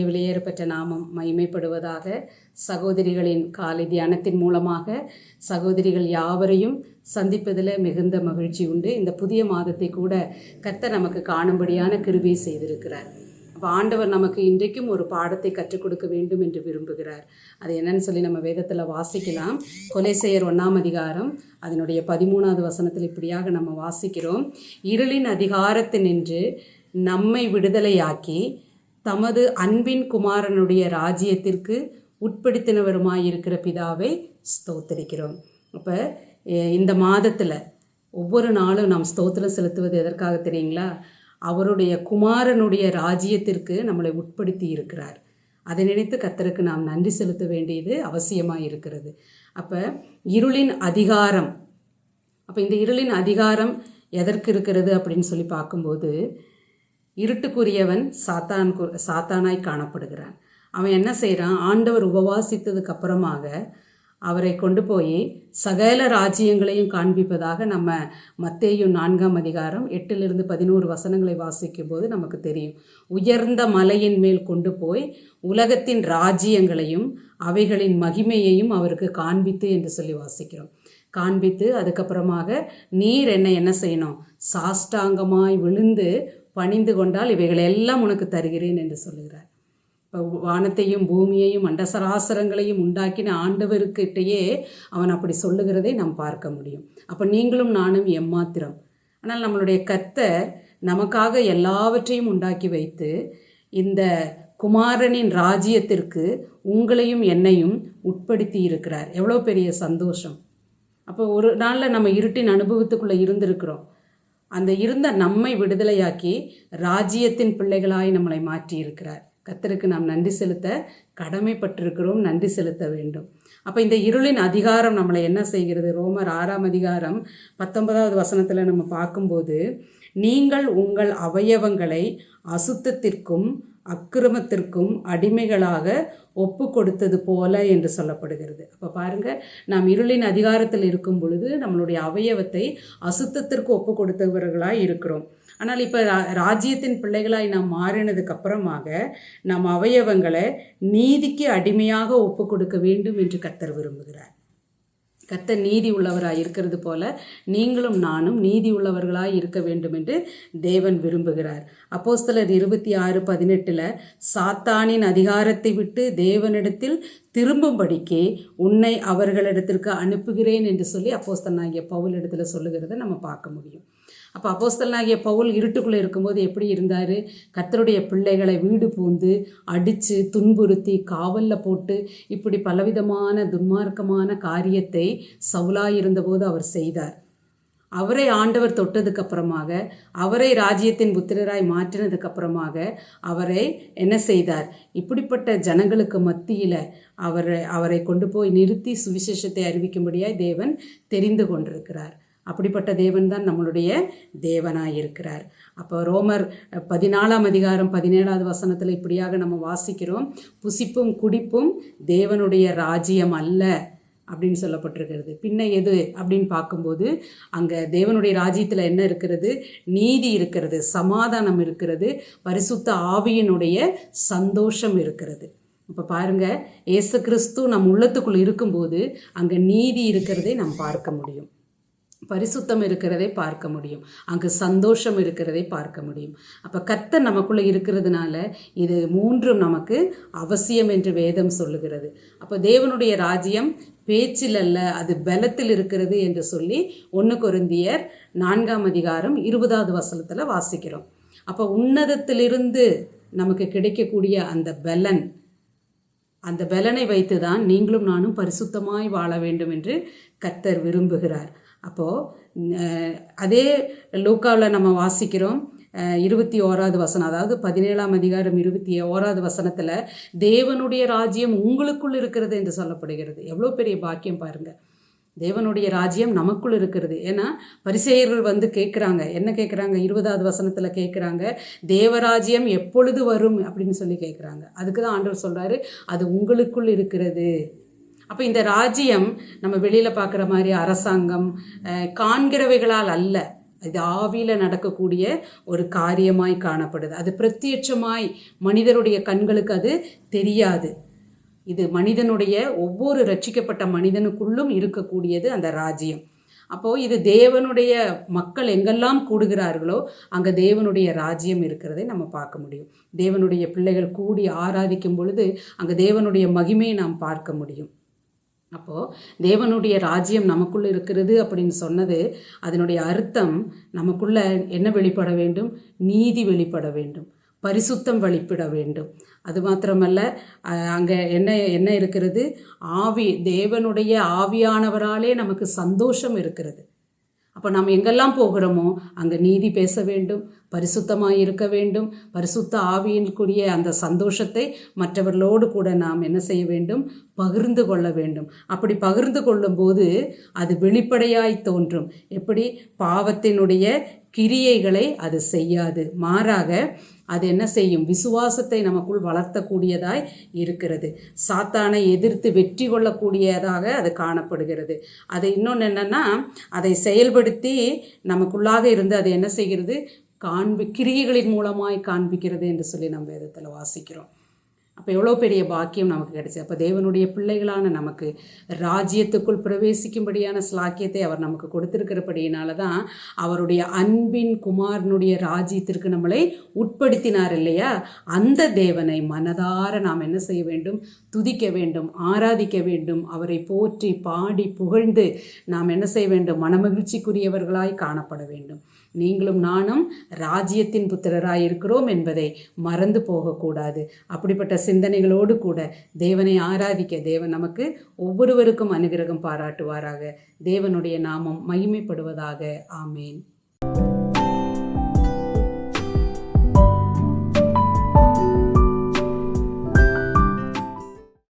விலையேறப்பெற்ற நாமம் மகிமைப்படுவதாக. சகோதரிகளின் காலை தியானத்தின் மூலமாக சகோதரிகள் யாவரையும் சந்திப்பதில் மிகுந்த மகிழ்ச்சி உண்டு. இந்த புதிய மாதத்தை கூட கர்த்தர் நமக்கு காணும்படியான கிருபை செய்திருக்கிறார். அப்போ ஆண்டவர் நமக்கு இன்றைக்கும் ஒரு பாடத்தை கற்றுக் கொடுக்க வேண்டும் என்று விரும்புகிறார். அது என்னன்னு சொல்லி நம்ம வேதத்தில் வாசிக்கலாம். கொலைசெயர் 1ஆம் அதிகாரம் அதனுடைய 13வது வசனத்தில் இப்படியாக நம்ம வாசிக்கிறோம். இருளின் அதிகாரத்தினின்று நம்மை விடுதலையாக்கி தமது அன்பின் குமாரனுடைய ராஜ்யத்திற்கு உட்படுத்தினவருமாயிருக்கிற பிதாவை ஸ்தோத்திரிக்கிறோம். அப்போ இந்த மாதத்தில் ஒவ்வொரு நாளும் நாம் ஸ்தோத்திரம் செலுத்துவது எதற்காக தெரியுங்களா? அவருடைய குமாரனுடைய ராஜ்யத்திற்கு நம்மளை உட்படுத்தி இருக்கிறார். அதை நினைத்து கர்த்தருக்கு நாம் நன்றி செலுத்த வேண்டியது அவசியமாக இருக்கிறது. அப்போ இருளின் அதிகாரம், அப்போ இந்த இருளின் அதிகாரம் எதற்கு இருக்கிறது அப்படின்னு சொல்லி பார்க்கும்போது, இருட்டுக்குரியவன் சாத்தானாய் காணப்படுகிறான். அவன் என்ன செய்கிறான்? ஆண்டவர் உபவாசித்ததுக்கு அப்புறமாக அவரை கொண்டு போய் சகல ராஜ்யங்களையும் காண்பிப்பதாக நம்ம மத்தேயு 4ஆம் அதிகாரம் 8லிருந்து 11 வசனங்களை வாசிக்கும் போது நமக்கு தெரியும். உயர்ந்த மலையின் மேல் கொண்டு போய் உலகத்தின் ராஜ்யங்களையும் அவைகளின் மகிமையையும் அவருக்கு காண்பித்து என்று சொல்லி வாசிக்கிறோம். காண்பித்து அதுக்கப்புறமாக நீர் என்ன செய்யணும்? சாஷ்டாங்கமாய் விழுந்து பணிந்து கொண்டால் இவைகளை எல்லாம் உனக்கு தருகிறேன் என்று சொல்லுகிறார். இப்போ வானத்தையும் பூமியையும் அண்டசராசரங்களையும் உண்டாக்கின ஆண்டவருக்கிட்டேயே அவன் அப்படி சொல்லுகிறதை நாம் பார்க்க முடியும். அப்போ நீங்களும் நானும் எம்மாத்திரம். ஆனால் நம்மளுடைய கர்த்தர் நமக்காக எல்லாவற்றையும் உண்டாக்கி வைத்து இந்த குமாரனின் ராஜ்யத்திற்கு உங்களையும் என்னையும் உட்படுத்தி இருக்கிறார். எவ்வளோ பெரிய சந்தோஷம்! அப்போ ஒரு நாளில் நம்ம இருட்டின் அனுபவத்துக்குள்ளே இருந்திருக்கிறோம். அந்த இருந்த நம்மை விடுதலையாக்கி ராஜ்யத்தின் பிள்ளைகளாய் நம்மளை மாற்றி இருக்கிறார். கர்த்தருக்கு நாம் நன்றி செலுத்த கடமைப்பட்டிருக்கிறோம், நன்றி செலுத்த வேண்டும். அப்போ இந்த இருளின் அதிகாரம் நம்மளை என்ன செய்கிறது? ரோமர் 6ஆம் அதிகாரம் 19வது வசனத்தில் நம்ம பார்க்கும்போது, நீங்கள் உங்கள் அவயவங்களை அசுத்தத்திற்கும் அக்கிரமத்திற்கும் அடிமைகளாக ஒப்பு கொடுத்தது போல என்று சொல்லப்படுகிறது. அப்போ பாருங்கள், நாம் இருளின் அதிகாரத்தில் இருக்கும் பொழுது நம்மளுடைய அவயவத்தை அசுத்தத்திற்கு ஒப்பு கொடுத்தவர்களாய் இருக்கிறோம். ஆனால் இப்போ ராஜ்யத்தின் பிள்ளைகளாய் நாம் மாறினதுக்கு அப்புறமாக நம் அவயவங்களை நீதிக்கு அடிமையாக ஒப்பு கொடுக்க வேண்டும் என்று கர்த்தர் விரும்புகிறார். கர்த்தர் நீதி உள்ளவராய் இருக்கிறது போல நீங்களும் நானும் நீதி உள்ளவர்களாய் இருக்க வேண்டும் என்று தேவன் விரும்புகிறார். அப்போஸ்தலர் 26:18 சாத்தானின் அதிகாரத்தை விட்டு தேவனிடத்தில் திரும்பும்படிக்கு உன்னை அவர்களிடத்திற்கு அனுப்புகிறேன் என்று சொல்லி அப்போஸ்தலனாகிய பவுல் இடத்துல சொல்லுகிறத நம்ம பார்க்க முடியும். அப்போ அப்போஸ்தலனாகிய பவுல் இருட்டுக்குள்ளே இருக்கும்போது எப்படி இருந்தார்? கர்த்தருடைய பிள்ளைகளை வீடு பூந்து அடித்து துன்புறுத்தி காவலில் போட்டு இப்படி பலவிதமான துன்மார்க்கமான காரியத்தை சவுலாயிருந்தபோது அவர் செய்தார். அவரை ஆண்டவர் தொட்டதுக்கு அப்புறமாக, அவரை ராஜ்யத்தின் புத்திரராய் மாற்றினதுக்கு அப்புறமாக அவரை என்ன செய்தார்? இப்படிப்பட்ட ஜனங்களுக்கு மத்தியில் அவரை கொண்டு போய் நிறுத்தி சுவிசேஷத்தை அறிவிக்கும்படியாய் தேவன் தெரிந்து கொண்டிருக்கிறார். அப்படிப்பட்ட தேவன் தான் நம்மளுடைய தேவனாய் இருக்கிறார். அப்போ ரோமர் 14ஆம் அதிகாரம் 17வது வசனத்தில் இப்படியாக நம்ம வாசிக்கிறோம். புசிப்பும் குடிப்பும் தேவனுடைய ராஜ்யம் அல்ல அப்படின்னு சொல்லப்பட்டிருக்கிறது. பின்ன எது அப்படின்னு பார்க்கும்போது அங்கே தேவனுடைய ராஜ்யத்தில் என்ன இருக்கிறது? நீதி இருக்கிறது, சமாதானம் இருக்கிறது, பரிசுத்த ஆவியினுடைய சந்தோஷம் இருக்கிறது. இப்போ பாருங்கள், இயேசு கிறிஸ்து நம் உள்ளத்துக்குள் இருக்கும்போது அங்கே நீதி இருக்கிறதை நாம் பார்க்க முடியும், பரிசுத்தம் இருக்கிறதை பார்க்க முடியும், அங்கு சந்தோஷம் இருக்கிறதை பார்க்க முடியும். அப்போ கர்த்தர் நமக்குள்ளே இருக்கிறதுனால இது மூன்றும் நமக்கு அவசியம் என்று வேதம் சொல்லுகிறது. அப்போ தேவனுடைய ராஜ்யம் பேச்சில் அல்ல, அது பலத்தில் இருக்கிறது என்று சொல்லி 1 கொரிந்தியர் 4ஆம் அதிகாரம் 20வது வசனத்தில் வாசிக்கிறோம். அப்போ உன்னதத்திலிருந்து நமக்கு கிடைக்கக்கூடிய அந்த பலனை வைத்து தான் நீங்களும் நானும் பரிசுத்தமாய் வாழ வேண்டும் என்று கர்த்தர் விரும்புகிறார். அப்போது அதே லூக்காவில் நம்ம வாசிக்கிறோம் 21வது வசனம், அதாவது 17ஆம் அதிகாரம் 21வது வசனத்தில் தேவனுடைய ராஜ்யம் உங்களுக்குள் இருக்கிறது என்று சொல்லப்படுகிறது. எவ்வளோ பெரிய பாக்கியம் பாருங்கள்! தேவனுடைய ராஜ்யம் நமக்குள் இருக்கிறது. ஏன்னா பரிசேயர்கள் வந்து கேட்குறாங்க, என்ன கேட்குறாங்க? 20வது வசனத்தில் கேட்குறாங்க, தேவராஜ்யம் எப்பொழுது வரும் அப்படின்னு சொல்லி கேட்குறாங்க. அதுக்கு தான் ஆண்டவர் சொல்கிறாரு, அது உங்களுக்குள் இருக்கிறது. அப்போ இந்த ராஜ்யம் நம்ம வெளியில் பார்க்குற மாதிரி அரசாங்கம் காண்கிறவைகளால் அல்ல, இது ஆவியில் நடக்கக்கூடிய ஒரு காரியமாய் காணப்படுது. அது பிரத்யட்சமாய் மனிதருடைய கண்களுக்கு அது தெரியாது. இது மனிதனுடைய ஒவ்வொரு ரட்சிக்கப்பட்ட மனிதனுக்குள்ளும் இருக்கக்கூடியது அந்த ராஜ்யம். அப்போது இது தேவனுடைய மக்கள் எங்கெல்லாம் கூடுகிறார்களோ அங்கே தேவனுடைய ராஜ்யம் இருக்கிறதை நம்ம பார்க்க முடியும். தேவனுடைய பிள்ளைகள் கூடி ஆராதிக்கும் பொழுது அங்கே தேவனுடைய மகிமையை நாம் பார்க்க முடியும். அப்போது தேவனுடைய ராஜ்யம் நமக்குள்ளே இருக்கிறது அப்படின்னு சொன்னது, அதனுடைய அர்த்தம் நமக்குள்ளே என்ன வெளிப்பட வேண்டும்? நீதி வெளிப்பட வேண்டும், பரிசுத்தம் வெளிப்பட வேண்டும். அது மாத்திரமல்ல, அங்கே என்ன இருக்கிறது? தேவனுடைய ஆவியானவராலே நமக்கு சந்தோஷம் இருக்கிறது. அப்போ நாம் எங்கெல்லாம் போகிறோமோ அங்கே நீதி பேச வேண்டும், பரிசுத்தமாக இருக்க வேண்டும். பரிசுத்த ஆவியின்குரிய அந்த சந்தோஷத்தை மற்றவர்களோடு கூட நாம் என்ன செய்ய வேண்டும்? பகிர்ந்து கொள்ள வேண்டும். அப்படி பகிர்ந்து கொள்ளும்போது அது வெளிப்படையாய் தோன்றும். எப்படி? பாவத்தினுடைய கிரியைகளை அது செய்யாது, மாறாக அது என்ன செய்யும்? விசுவாசத்தை நமக்குள் வளர்த்தக்கூடியதாய் இருக்கிறது. சாத்தானை எதிர்த்து வெற்றி கொள்ளக்கூடியதாக அது காணப்படுகிறது. அது இன்னொன்று என்னென்னா, அதை செயல்படுத்தி நமக்குள்ளாக இருந்து அது என்ன செய்கிறது? கிரியைகளின் மூலமாய் காண்பிக்கிறது என்று சொல்லி நம்ம வேதத்தில் வாசிக்கிறோம். அப்போ எவ்வளோ பெரிய பாக்கியம் நமக்கு கிடைச்சி. அப்போ தேவனுடைய பிள்ளைகளான நமக்கு ராஜ்யத்துக்குள் பிரவேசிக்கும்படியான ஸ்லாக்கியத்தை அவர் நமக்கு கொடுத்திருக்கிறபடியினால தான் அவருடைய அன்பின் குமாரனுடைய ராஜ்யத்திற்கு நம்மளை உட்படுத்தினார் இல்லையா? அந்த தேவனை மனதார நாம் என்ன செய்ய வேண்டும்? துதிக்க வேண்டும், ஆராதிக்க வேண்டும். அவரை போற்றி பாடி புகழ்ந்து நாம் என்ன செய்ய வேண்டும்? மனமகிழ்ச்சிக்குரியவர்களாய் காணப்பட வேண்டும். நீங்களும் நானும் ராஜ்யத்தின் புத்திரராய் இருக்கிறோம் என்பதை மறந்து போகக்கூடாது. அப்படிப்பட்ட சிந்தனைகளோடு கூட தேவனை ஆராதிக்க தேவன் நமக்கு ஒவ்வொருவருக்கும் அனுகிரகம் பாராட்டுவாராக. தேவனுடைய நாமம் மகிமைப்படுவதாக. ஆமேன்.